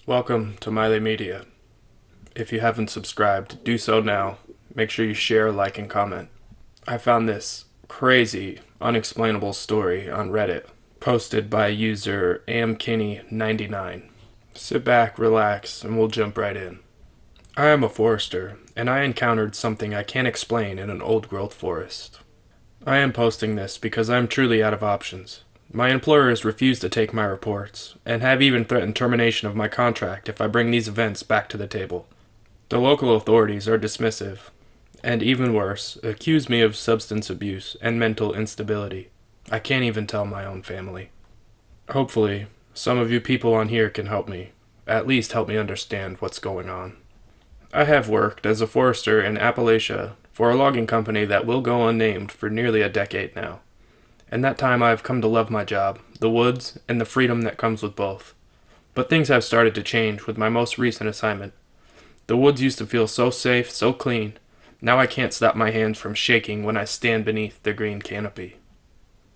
Welcome to Miley Media. If you haven't subscribed, do so now. Make sure you share, like, and comment. I found this crazy, unexplainable story on Reddit, posted by user amkinney99. Sit back, relax, and we'll jump right in. I am a forester, and I encountered something I can't explain in an old-growth forest. I am posting this because I am truly out of options. My employers refuse to take my reports, and have even threatened termination of my contract if I bring these events back to the table. The local authorities are dismissive, and even worse, accuse me of substance abuse and mental instability. I can't even tell my own family. Hopefully, some of you people on here can help me, at least help me understand what's going on. I have worked as a forester in Appalachia for a logging company that will go unnamed for nearly a decade now. In that time I have come to love my job, the woods, and the freedom that comes with both. But things have started to change with my most recent assignment. The woods used to feel so safe, so clean. Now I can't stop my hands from shaking when I stand beneath the green canopy.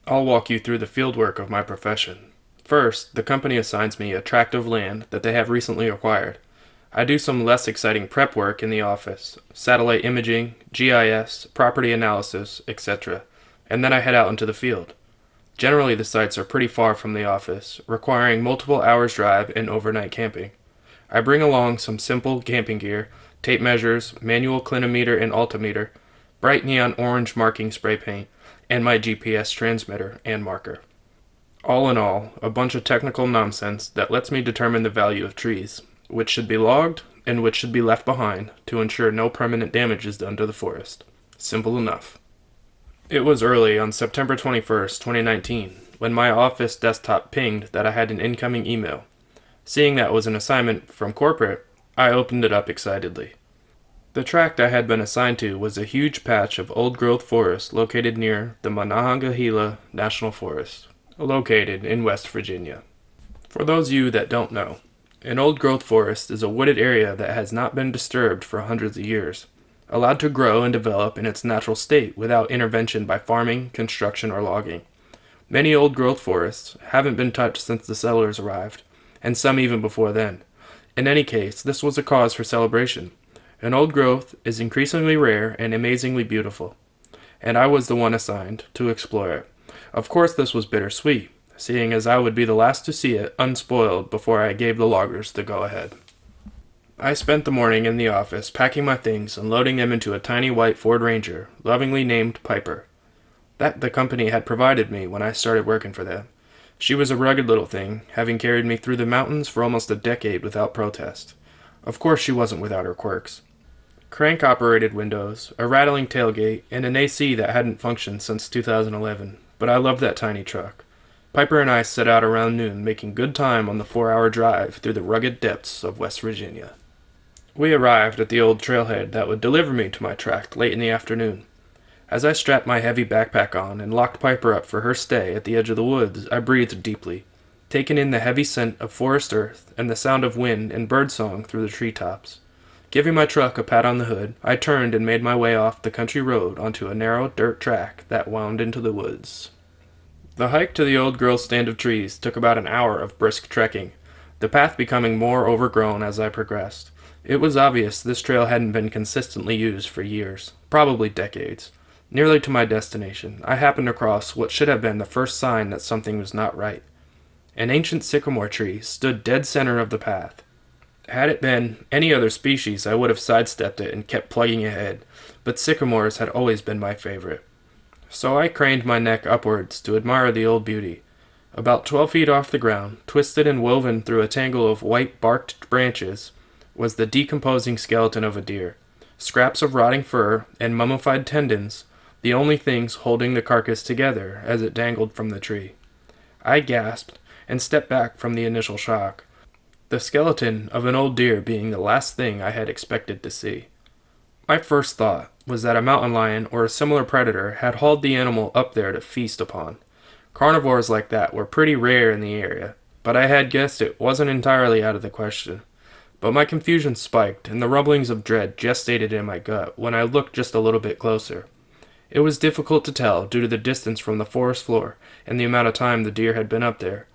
I'll walk you through the fieldwork of my profession. First, the company assigns me a tract of land that they have recently acquired. I do some less exciting prep work in the office, satellite imaging, GIS, property analysis, etc., and then I head out into the field. Generally, the sites are pretty far from the office, requiring multiple hours drive and overnight camping. I bring along some simple camping gear, tape measures, manual clinometer and altimeter, bright neon orange marking spray paint, and my GPS transmitter and marker. All in all, a bunch of technical nonsense that lets me determine the value of trees, which should be logged and which should be left behind to ensure no permanent damage is done to the forest. Simple enough. It was early on September 21st, 2019, when my office desktop pinged that I had an incoming email. Seeing that was an assignment from corporate, I opened it up excitedly. The tract I had been assigned to was a huge patch of old-growth forest located near the Monongahela National Forest, located in West Virginia. For those of you that don't know, an old-growth forest is a wooded area that has not been disturbed for hundreds of years, allowed to grow and develop in its natural state without intervention by farming, construction, or logging. Many old-growth forests haven't been touched since the settlers arrived, and some even before then. In any case, this was a cause for celebration. An old growth is increasingly rare and amazingly beautiful, and I was the one assigned to explore it. Of course, this was bittersweet, seeing as I would be the last to see it unspoiled before I gave the loggers the go-ahead. I spent the morning in the office packing my things and loading them into a tiny white Ford Ranger, lovingly named Piper. That the company had provided me when I started working for them. She was a rugged little thing, having carried me through the mountains for almost a decade without protest. Of course she wasn't without her quirks. Crank-operated windows, a rattling tailgate, and an AC that hadn't functioned since 2011, but I loved that tiny truck. Piper and I set out around noon, making good time on the 4-hour drive through the rugged depths of West Virginia. We arrived at the old trailhead that would deliver me to my tract late in the afternoon. As I strapped my heavy backpack on and locked Piper up for her stay at the edge of the woods, I breathed deeply, taking in the heavy scent of forest earth and the sound of wind and birdsong through the treetops. Giving my truck a pat on the hood, I turned and made my way off the country road onto a narrow dirt track that wound into the woods. The hike to the old growth stand of trees took about an hour of brisk trekking, the path becoming more overgrown as I progressed. It was obvious this trail hadn't been consistently used for years, probably decades. Nearly to my destination, I happened across what should have been the first sign that something was not right. An ancient sycamore tree stood dead center of the path. Had it been any other species, I would have sidestepped it and kept plugging ahead, but sycamores had always been my favorite. So I craned my neck upwards to admire the old beauty. About 12 feet off the ground, twisted and woven through a tangle of white barked branches, was the decomposing skeleton of a deer. Scraps of rotting fur and mummified tendons, the only things holding the carcass together as it dangled from the tree. I gasped and stepped back from the initial shock, the skeleton of an old deer being the last thing I had expected to see. My first thought was that a mountain lion or a similar predator had hauled the animal up there to feast upon. Carnivores like that were pretty rare in the area, but I had guessed it wasn't entirely out of the question. But my confusion spiked, and the rumblings of dread gestated in my gut when I looked just a little bit closer. It was difficult to tell due to the distance from the forest floor and the amount of time the deer had been up there,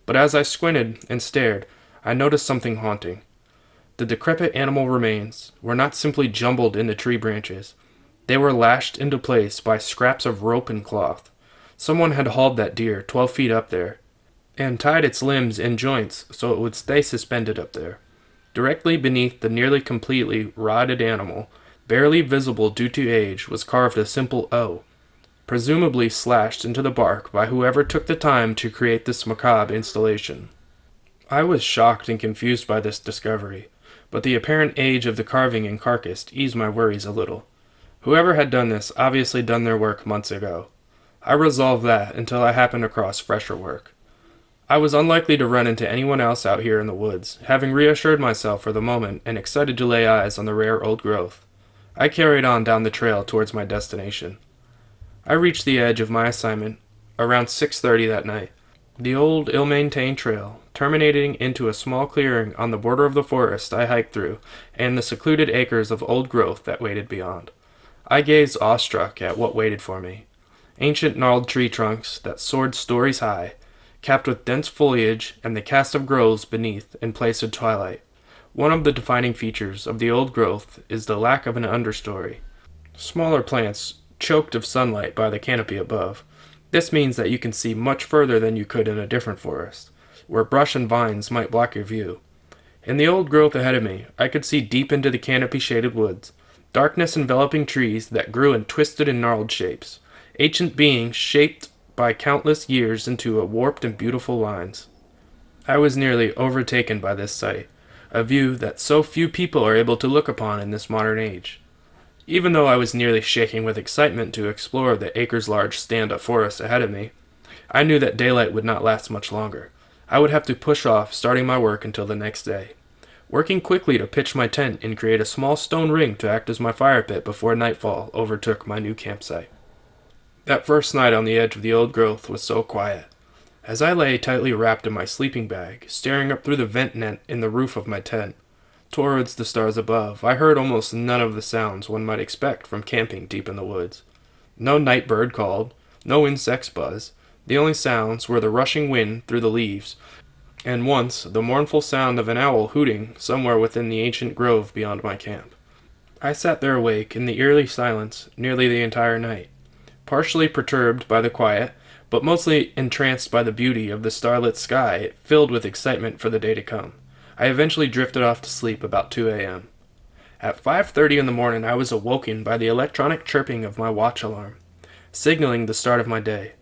but as I squinted and stared, I noticed something haunting. The decrepit animal remains were not simply jumbled into tree branches. They were lashed into place by scraps of rope and cloth. Someone had hauled that deer 12 feet up there, and tied its limbs and joints so it would stay suspended up there. Directly beneath the nearly completely rotted animal, barely visible due to age, was carved a simple O, presumably slashed into the bark by whoever took the time to create this macabre installation. I was shocked and confused by this discovery, but the apparent age of the carving and carcass eased my worries a little. Whoever had done this obviously done their work months ago. I resolved that until I happened across fresher work. I was unlikely to run into anyone else out here in the woods, having reassured myself for the moment and excited to lay eyes on the rare old growth. I carried on down the trail towards my destination. I reached the edge of my assignment around 6:30 that night. The old, ill-maintained trail, terminating into a small clearing on the border of the forest I hiked through, and the secluded acres of old growth that waited beyond. I gazed awestruck at what waited for me. Ancient gnarled tree trunks that soared stories high, capped with dense foliage and the cast of groves beneath in place of twilight. One of the defining features of the old growth is the lack of an understory. Smaller plants choked of sunlight by the canopy above. This means that you can see much further than you could in a different forest, where brush and vines might block your view. In the old growth ahead of me, I could see deep into the canopy-shaded woods, darkness enveloping trees that grew in twisted and gnarled shapes, ancient beings shaped by countless years into a warped and beautiful lines. I was nearly overtaken by this sight, a view that so few people are able to look upon in this modern age. Even though I was nearly shaking with excitement to explore the acres-large stand-up forest ahead of me, I knew that daylight would not last much longer. I would have to push off starting my work until the next day. Working quickly to pitch my tent and create a small stone ring to act as my fire pit before nightfall overtook my new campsite. That first night on the edge of the old growth was so quiet. As I lay tightly wrapped in my sleeping bag, staring up through the vent net in the roof of my tent, towards the stars above, I heard almost none of the sounds one might expect from camping deep in the woods. No night bird called, no insects buzzed. The only sounds were the rushing wind through the leaves, and once the mournful sound of an owl hooting somewhere within the ancient grove beyond my camp. I sat there awake in the eerie silence nearly the entire night, partially perturbed by the quiet, but mostly entranced by the beauty of the starlit sky, filled with excitement for the day to come. I eventually drifted off to sleep about 2 a.m. At 5:30 in the morning, I was awoken by the electronic chirping of my watch alarm, signaling the start of my day.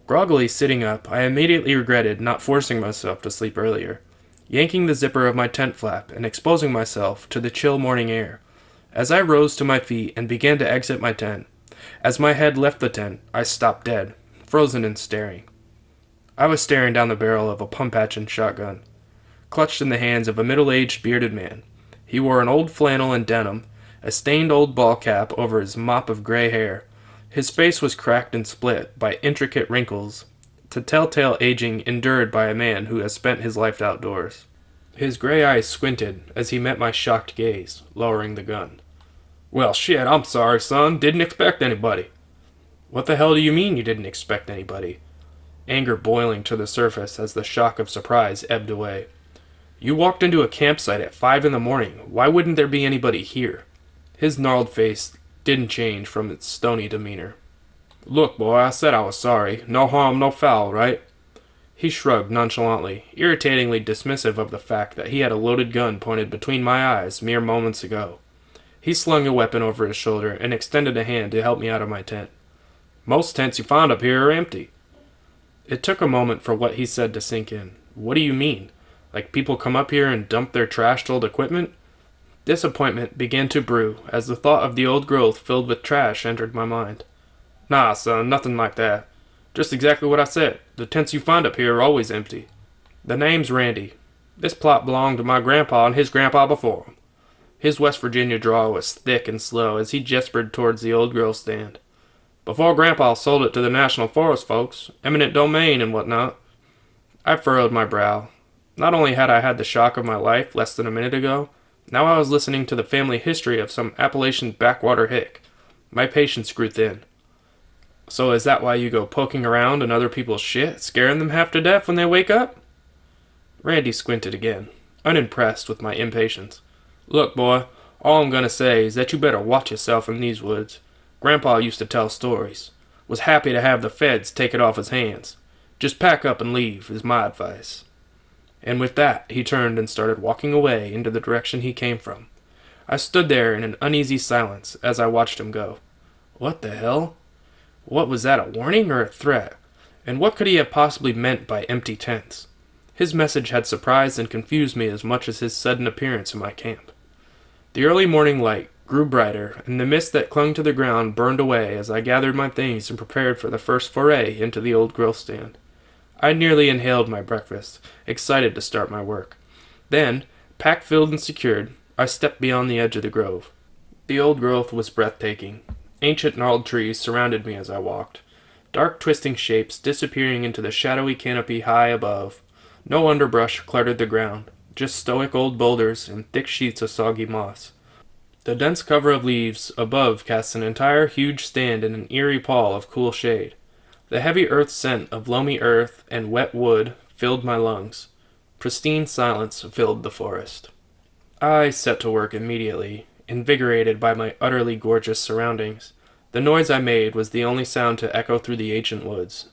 Groggily sitting up, I immediately regretted not forcing myself to sleep earlier, yanking the zipper of my tent flap and exposing myself to the chill morning air. As I rose to my feet and began to exit my tent, as my head left the tent, I stopped dead, frozen and staring. I was staring down the barrel of a pump-action shotgun, clutched in the hands of a middle-aged bearded man. He wore an old flannel and denim, a stained old ball cap over his mop of gray hair. His face was cracked and split by intricate wrinkles, the telltale aging endured by a man who has spent his life outdoors. His gray eyes squinted as he met my shocked gaze, lowering the gun. "Well, shit, I'm sorry, son. Didn't expect anybody." "What the hell do you mean you didn't expect anybody?" Anger boiling to the surface as the shock of surprise ebbed away. "You walked into a campsite at 5 in the morning. Why wouldn't there be anybody here?" His gnarled face didn't change from its stony demeanor. "Look, boy, I said I was sorry. No harm, no foul, right?" He shrugged nonchalantly, irritatingly dismissive of the fact that he had a loaded gun pointed between my eyes mere moments ago. He slung a weapon over his shoulder and extended a hand to help me out of my tent. "Most tents you find up here are empty." It took a moment for what he said to sink in. "What do you mean? Like people come up here and dump their trashed old equipment?" Disappointment began to brew as the thought of the old growth filled with trash entered my mind. "Nah, son, nothing like that. Just exactly what I said. The tents you find up here are always empty." "The name's Randy. This plot belonged to my grandpa and his grandpa before him." His West Virginia drawl was thick and slow as he gestured towards the old growth stand. "Before grandpa sold it to the National Forest folks, eminent domain and whatnot." I furrowed my brow. Not only had I had the shock of my life less than a minute ago, now I was listening to the family history of some Appalachian backwater hick. My patience grew thin. So is that why you go poking around in other people's shit, scaring them half to death when they wake up? Randy squinted again, unimpressed with my impatience. Look, boy, all I'm gonna say is that you better watch yourself in these woods. Grandpa used to tell stories. Was happy to have the feds take it off his hands. Just pack up and leave, is my advice. And with that, he turned and started walking away into the direction he came from. I stood there in an uneasy silence as I watched him go. What the hell? What was that, a warning or a threat? And what could he have possibly meant by empty tents? His message had surprised and confused me as much as his sudden appearance in my camp. The early morning light grew brighter, and the mist that clung to the ground burned away as I gathered my things and prepared for the first foray into the old growth stand. I nearly inhaled my breakfast, excited to start my work. Then, pack filled and secured, I stepped beyond the edge of the grove. The old growth was breathtaking. Ancient gnarled trees surrounded me as I walked, dark twisting shapes disappearing into the shadowy canopy high above. No underbrush cluttered the ground, just stoic old boulders and thick sheets of soggy moss. The dense cover of leaves above cast an entire huge stand in an eerie pall of cool shade. The heavy earth scent of loamy earth and wet wood filled my lungs. Pristine silence filled the forest. I set to work immediately, invigorated by my utterly gorgeous surroundings. The noise I made was the only sound to echo through the ancient woods.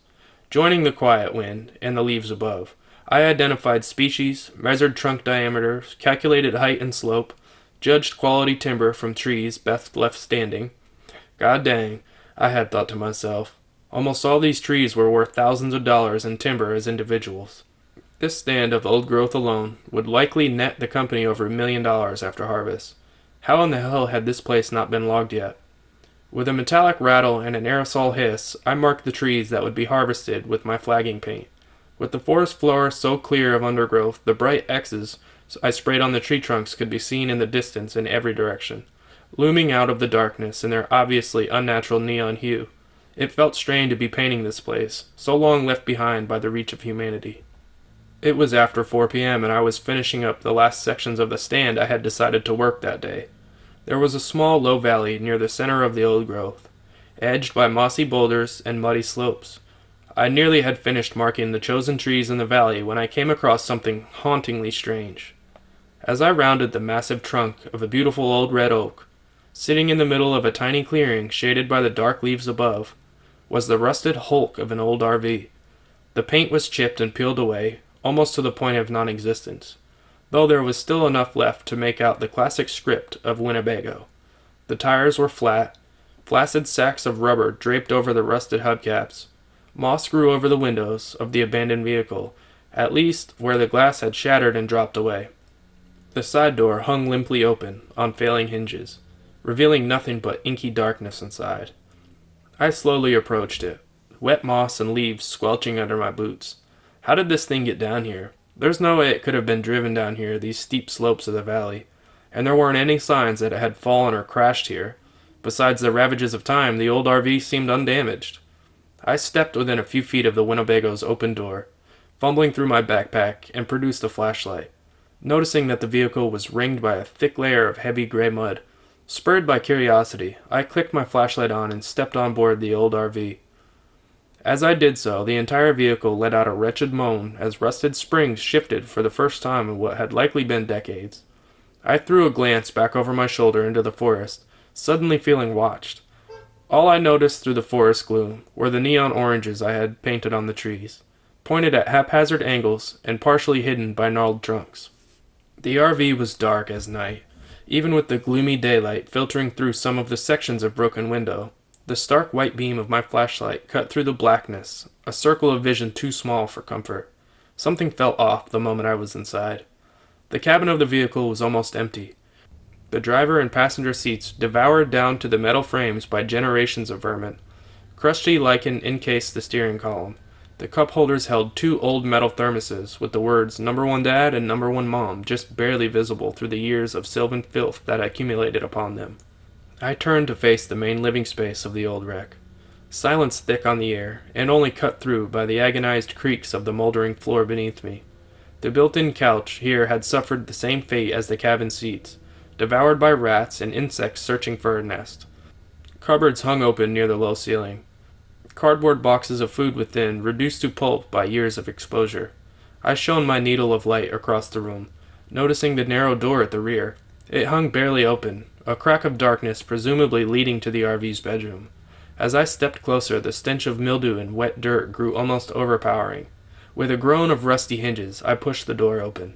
Joining the quiet wind and the leaves above, I identified species, measured trunk diameters, calculated height and slope, judged quality timber from trees best left standing. God dang, I had thought to myself. Almost all these trees were worth thousands of dollars in timber as individuals. This stand of old growth alone would likely net the company over $1 million after harvest. How in the hell had this place not been logged yet? With a metallic rattle and an aerosol hiss, I marked the trees that would be harvested with my flagging paint. With the forest floor so clear of undergrowth, the bright X's I sprayed on the tree trunks could be seen in the distance in every direction, looming out of the darkness in their obviously unnatural neon hue. It felt strange to be painting this place, so long left behind by the reach of humanity. It was after 4 p.m. and I was finishing up the last sections of the stand I had decided to work that day. There was a small low valley near the center of the old growth, edged by mossy boulders and muddy slopes. I nearly had finished marking the chosen trees in the valley when I came across something hauntingly strange. As I rounded the massive trunk of a beautiful old red oak, sitting in the middle of a tiny clearing shaded by the dark leaves above, was the rusted hulk of an old RV. The paint was chipped and peeled away, almost to the point of non-existence, though there was still enough left to make out the classic script of Winnebago. The tires were flat, flaccid sacks of rubber draped over the rusted hubcaps. Moss grew over the windows of the abandoned vehicle, at least where the glass had shattered and dropped away. The side door hung limply open, on failing hinges, revealing nothing but inky darkness inside. I slowly approached it, wet moss and leaves squelching under my boots. How did this thing get down here? There's no way it could have been driven down here these steep slopes of the valley, and there weren't any signs that it had fallen or crashed here. Besides the ravages of time, the old RV seemed undamaged. I stepped within a few feet of the Winnebago's open door, fumbling through my backpack, and produced a flashlight. Noticing that the vehicle was ringed by a thick layer of heavy gray mud, spurred by curiosity, I clicked my flashlight on and stepped on board the old RV. As I did so, the entire vehicle let out a wretched moan as rusted springs shifted for the first time in what had likely been decades. I threw a glance back over my shoulder into the forest, suddenly feeling watched. All I noticed through the forest gloom were the neon oranges I had painted on the trees, pointed at haphazard angles and partially hidden by gnarled trunks. The RV was dark as night, even with the gloomy daylight filtering through some of the sections of broken window. The stark white beam of my flashlight cut through the blackness, a circle of vision too small for comfort. Something felt off the moment I was inside. The cabin of the vehicle was almost empty. The driver and passenger seats devoured down to the metal frames by generations of vermin. Crusty lichen encased the steering column. The cup holders held 2 old metal thermoses with the words "Number 1 Dad" and "Number 1 Mom" just barely visible through the years of sylvan filth that accumulated upon them. I turned to face the main living space of the old wreck. Silence thick on the air, and only cut through by the agonized creaks of the moldering floor beneath me. The built-in couch here had suffered the same fate as the cabin seats, devoured by rats and insects searching for a nest. Cupboards hung open near the low ceiling. cardboard boxes of food within, reduced to pulp by years of exposure. I shone my needle of light across the room, noticing the narrow door at the rear. It hung barely open, a crack of darkness presumably leading to the RV's bedroom. As I stepped closer, the stench of mildew and wet dirt grew almost overpowering. With a groan of rusty hinges, I pushed the door open.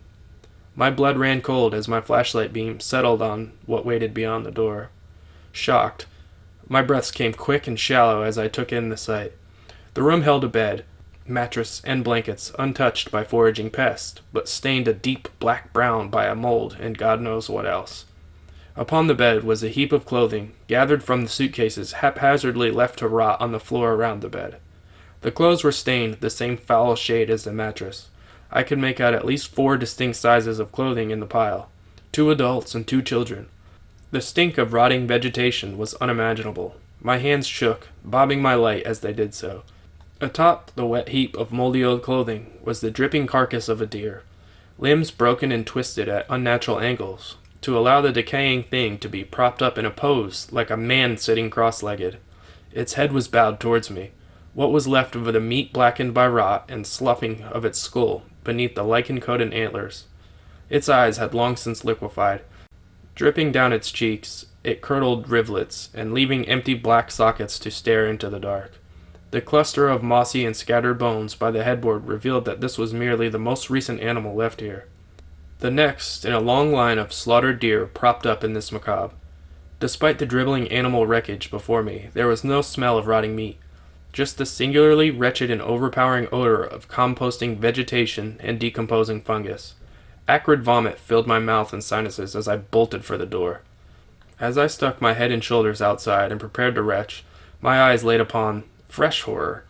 My blood ran cold as my flashlight beam settled on what waited beyond the door. Shocked, my breaths came quick and shallow as I took in the sight. The room held a bed, mattress, and blankets untouched by foraging pests, but stained a deep black brown by a mold and God knows what else. Upon the bed was a heap of clothing, gathered from the suitcases haphazardly left to rot on the floor around the bed. The clothes were stained the same foul shade as the mattress. I could make out at least 4 distinct sizes of clothing in the pile, 2 adults and 2 children. The stink of rotting vegetation was unimaginable. My hands shook, bobbing my light as they did so. Atop the wet heap of moldy old clothing was the dripping carcass of a deer, limbs broken and twisted at unnatural angles, to allow the decaying thing to be propped up in a pose like a man sitting cross-legged. Its head was bowed towards me, what was left of the meat blackened by rot and sloughing of its skull beneath the lichen-coated antlers. Its eyes had long since liquefied. Dripping down its cheeks, it curdled rivulets, and leaving empty black sockets to stare into the dark. The cluster of mossy and scattered bones by the headboard revealed that this was merely the most recent animal left here. The next in a long line of slaughtered deer propped up in this macabre. Despite the dribbling animal wreckage before me, there was no smell of rotting meat, just the singularly wretched and overpowering odor of composting vegetation and decomposing fungus. Acrid vomit filled my mouth and sinuses as I bolted for the door. As I stuck my head and shoulders outside and prepared to retch, my eyes laid upon fresh horror.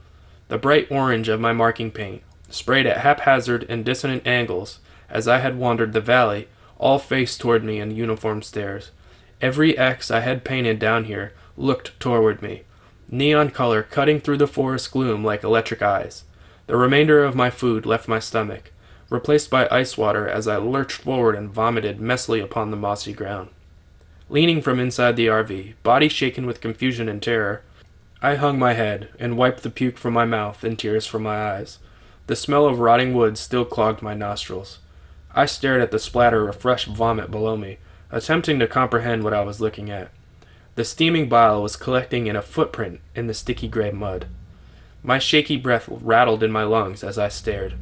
The bright orange of my marking paint, sprayed at haphazard and dissonant angles as I had wandered the valley, all faced toward me in uniform stares. Every X I had painted down here looked toward me, neon color cutting through the forest gloom like electric eyes. The remainder of my food left my stomach, replaced by ice water as I lurched forward and vomited messily upon the mossy ground. Leaning from inside the RV, body shaken with confusion and terror, I hung my head and wiped the puke from my mouth and tears from my eyes. The smell of rotting wood still clogged my nostrils. I stared at the splatter of fresh vomit below me, attempting to comprehend what I was looking at. The steaming bile was collecting in a footprint in the sticky gray mud. My shaky breath rattled in my lungs as I stared.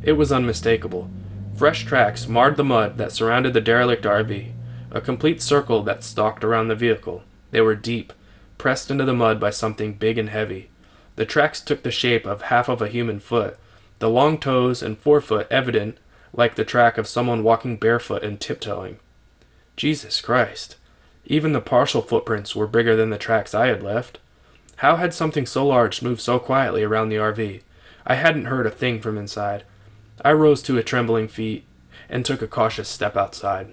It was unmistakable. Fresh tracks marred the mud that surrounded the derelict RV, a complete circle that stalked around the vehicle. They were deep, pressed into the mud by something big and heavy. The tracks took the shape of half of a human foot, the long toes and forefoot evident like the track of someone walking barefoot and tiptoeing. Jesus Christ! Even the partial footprints were bigger than the tracks I had left. How had something so large moved so quietly around the RV? I hadn't heard a thing from inside. I rose to a trembling feet and took a cautious step outside.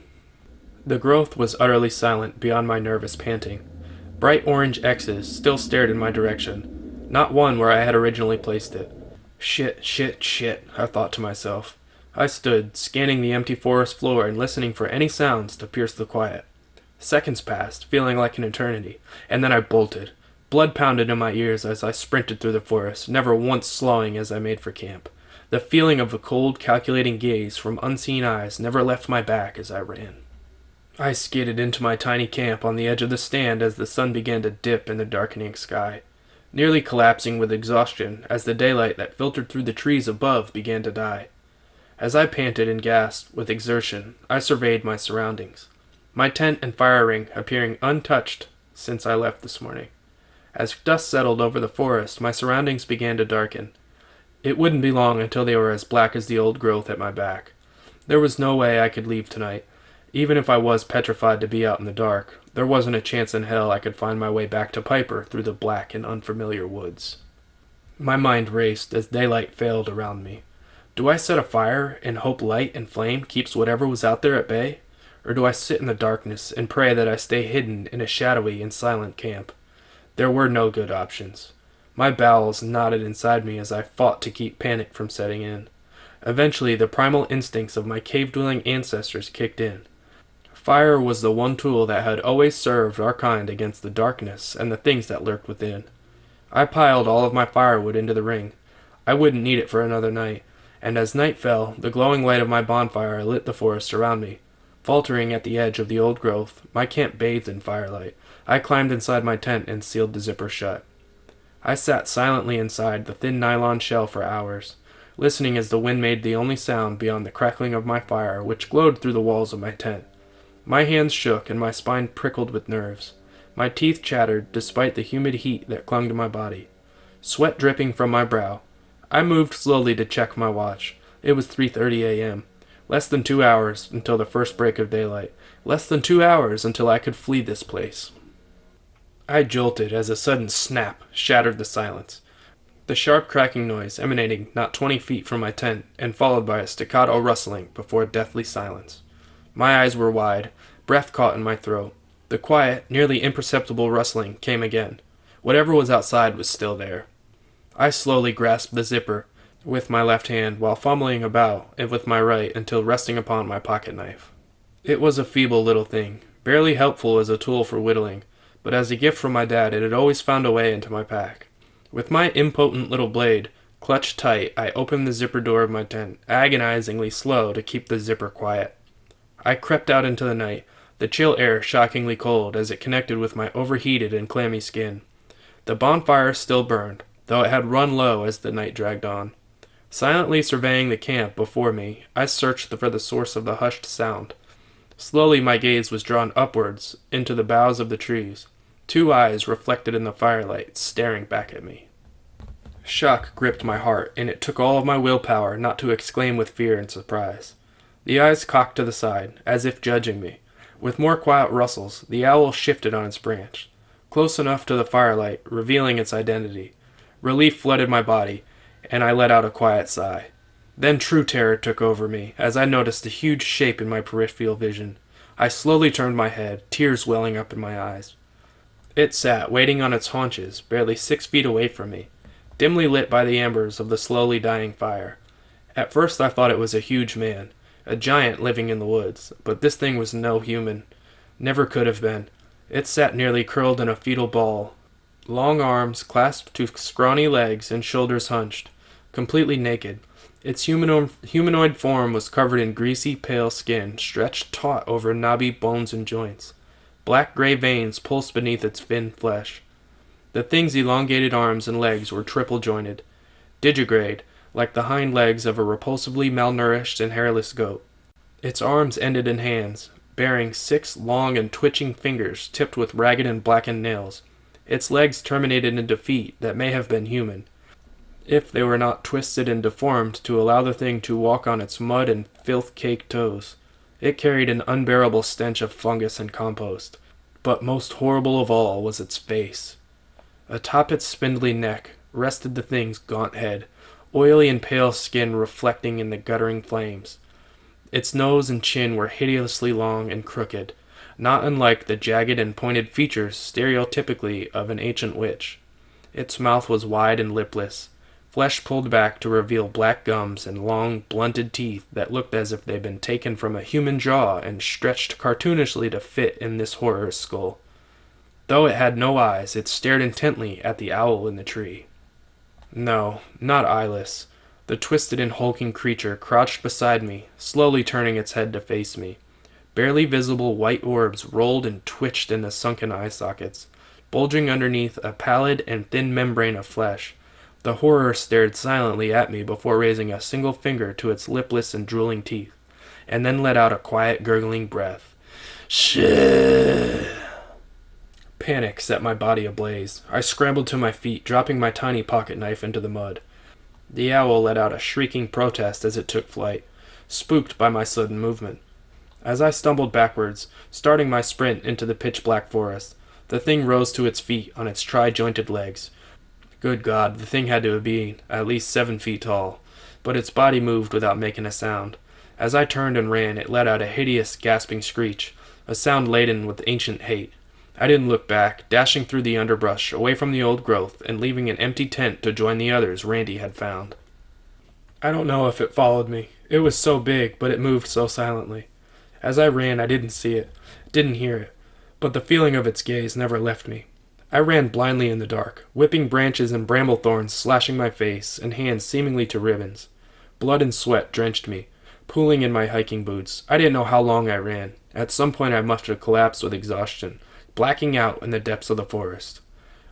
The growth was utterly silent beyond my nervous panting. Bright orange X's still stared in my direction, not one where I had originally placed it. Shit, shit, shit, I thought to myself. I stood, scanning the empty forest floor and listening for any sounds to pierce the quiet. Seconds passed, feeling like an eternity, and then I bolted. Blood pounded in my ears as I sprinted through the forest, never once slowing as I made for camp. The feeling of a cold, calculating gaze from unseen eyes never left my back as I ran. I skidded into my tiny camp on the edge of the stand as the sun began to dip in the darkening sky, nearly collapsing with exhaustion as the daylight that filtered through the trees above began to die. As I panted and gasped with exertion, I surveyed my surroundings, my tent and fire ring appearing untouched since I left this morning. As dust settled over the forest, my surroundings began to darken. It wouldn't be long until they were as black as the old growth at my back. There was no way I could leave tonight. Even if I was petrified to be out in the dark, there wasn't a chance in hell I could find my way back to Piper through the black and unfamiliar woods. My mind raced as daylight failed around me. Do I set a fire and hope light and flame keeps whatever was out there at bay? Or do I sit in the darkness and pray that I stay hidden in a shadowy and silent camp? There were no good options. My bowels knotted inside me as I fought to keep panic from setting in. Eventually, the primal instincts of my cave-dwelling ancestors kicked in. Fire was the one tool that had always served our kind against the darkness and the things that lurked within. I piled all of my firewood into the ring. I wouldn't need it for another night, and as night fell, the glowing light of my bonfire lit the forest around me. Faltering at the edge of the old growth, my camp bathed in firelight. I climbed inside my tent and sealed the zipper shut. I sat silently inside the thin nylon shell for hours, listening as the wind made the only sound beyond the crackling of my fire, which glowed through the walls of my tent. My hands shook and my spine prickled with nerves. My teeth chattered despite the humid heat that clung to my body. Sweat dripping from my brow. I moved slowly to check my watch. It was 3:30 a.m. Less than 2 hours until the first break of daylight. Less than 2 hours until I could flee this place. I jolted as a sudden snap shattered the silence. The sharp cracking noise emanating not 20 feet from my tent and followed by a staccato rustling before deathly silence. My eyes were wide, breath caught in my throat. The quiet, nearly imperceptible rustling came again. Whatever was outside was still there. I slowly grasped the zipper with my left hand while fumbling about it with my right until resting upon my pocket knife. It was a feeble little thing, barely helpful as a tool for whittling, but as a gift from my dad it had always found a way into my pack. With my impotent little blade clutched tight, I opened the zipper door of my tent, agonizingly slow to keep the zipper quiet. I crept out into the night, the chill air shockingly cold as it connected with my overheated and clammy skin. The bonfire still burned, though it had run low as the night dragged on. Silently surveying the camp before me, I searched for the source of the hushed sound. Slowly my gaze was drawn upwards into the boughs of the trees, 2 eyes reflected in the firelight staring back at me. Shock gripped my heart, and it took all of my willpower not to exclaim with fear and surprise. The eyes cocked to the side, as if judging me. With more quiet rustles, the owl shifted on its branch, close enough to the firelight, revealing its identity. Relief flooded my body, and I let out a quiet sigh. Then true terror took over me, as I noticed a huge shape in my peripheral vision. I slowly turned my head, tears welling up in my eyes. It sat, waiting on its haunches, barely 6 feet away from me, dimly lit by the embers of the slowly dying fire. At first I thought it was a huge man, a giant living in the woods, but this thing was no human. Never could have been. It sat nearly curled in a fetal ball, long arms clasped to scrawny legs and shoulders hunched, completely naked. Its humanoid form was covered in greasy, pale skin, stretched taut over knobby bones and joints. Black-gray veins pulsed beneath its thin flesh. The thing's elongated arms and legs were triple-jointed, digigrade, like the hind legs of a repulsively malnourished and hairless goat. Its arms ended in hands, bearing 6 long and twitching fingers tipped with ragged and blackened nails. Its legs terminated into feet that may have been human, if they were not twisted and deformed to allow the thing to walk on its mud and filth-caked toes. It carried an unbearable stench of fungus and compost, but most horrible of all was its face. Atop its spindly neck rested the thing's gaunt head, oily and pale skin reflecting in the guttering flames. Its nose and chin were hideously long and crooked, not unlike the jagged and pointed features stereotypically of an ancient witch. Its mouth was wide and lipless, flesh pulled back to reveal black gums and long, blunted teeth that looked as if they'd been taken from a human jaw and stretched cartoonishly to fit in this horror's skull. Though it had no eyes, it stared intently at the owl in the tree. No, not eyeless. The twisted and hulking creature crouched beside me, slowly turning its head to face me. Barely visible white orbs rolled and twitched in the sunken eye sockets, bulging underneath a pallid and thin membrane of flesh. The horror stared silently at me before raising a single finger to its lipless and drooling teeth, and then let out a quiet, gurgling breath. Shit! Panic set my body ablaze. I scrambled to my feet, dropping my tiny pocket knife into the mud. The owl let out a shrieking protest as it took flight, spooked by my sudden movement. As I stumbled backwards, starting my sprint into the pitch-black forest, the thing rose to its feet on its tri-jointed legs. Good God, the thing had to have been at least 7 feet tall, but its body moved without making a sound. As I turned and ran, it let out a hideous, gasping screech, a sound laden with ancient hate. I didn't look back, dashing through the underbrush, away from the old growth, and leaving an empty tent to join the others Randy had found. I don't know if it followed me. It was so big, but it moved so silently. As I ran, I didn't see it, didn't hear it, but the feeling of its gaze never left me. I ran blindly in the dark, whipping branches and bramble thorns, slashing my face and hands seemingly to ribbons. Blood and sweat drenched me, pooling in my hiking boots. I didn't know how long I ran. At some point I must have collapsed with exhaustion, blacking out in the depths of the forest.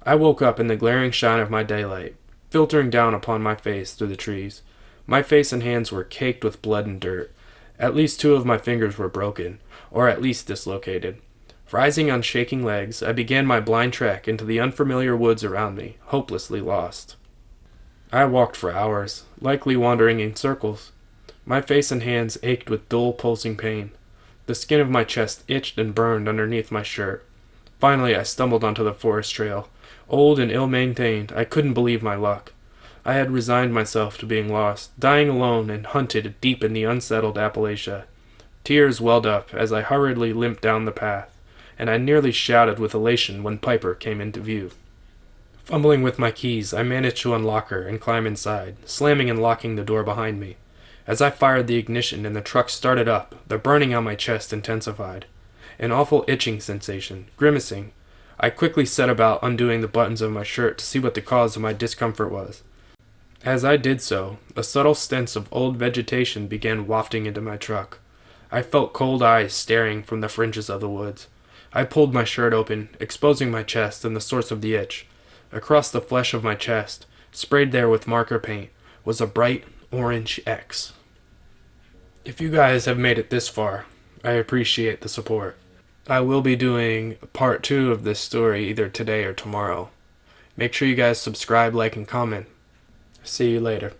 I woke up in the glaring shine of my daylight, filtering down upon my face through the trees. My face and hands were caked with blood and dirt. At least 2 of my fingers were broken, or at least dislocated. Rising on shaking legs, I began my blind trek into the unfamiliar woods around me, hopelessly lost. I walked for hours, likely wandering in circles. My face and hands ached with dull, pulsing pain. The skin of my chest itched and burned underneath my shirt. Finally, I stumbled onto the forest trail. Old and ill-maintained, I couldn't believe my luck. I had resigned myself to being lost, dying alone and hunted deep in the unsettled Appalachia. Tears welled up as I hurriedly limped down the path, and I nearly shouted with elation when Piper came into view. Fumbling with my keys, I managed to unlock her and climb inside, slamming and locking the door behind me. As I fired the ignition and the truck started up, the burning on my chest intensified. An awful itching sensation, grimacing. I quickly set about undoing the buttons of my shirt to see what the cause of my discomfort was. As I did so, a subtle stench of old vegetation began wafting into my truck. I felt cold eyes staring from the fringes of the woods. I pulled my shirt open, exposing my chest and the source of the itch. Across the flesh of my chest, sprayed there with marker paint, was a bright orange X. If you guys have made it this far, I appreciate the support. I will be doing part 2 of this story either today or tomorrow. Make sure you guys subscribe, like, and comment. See you later.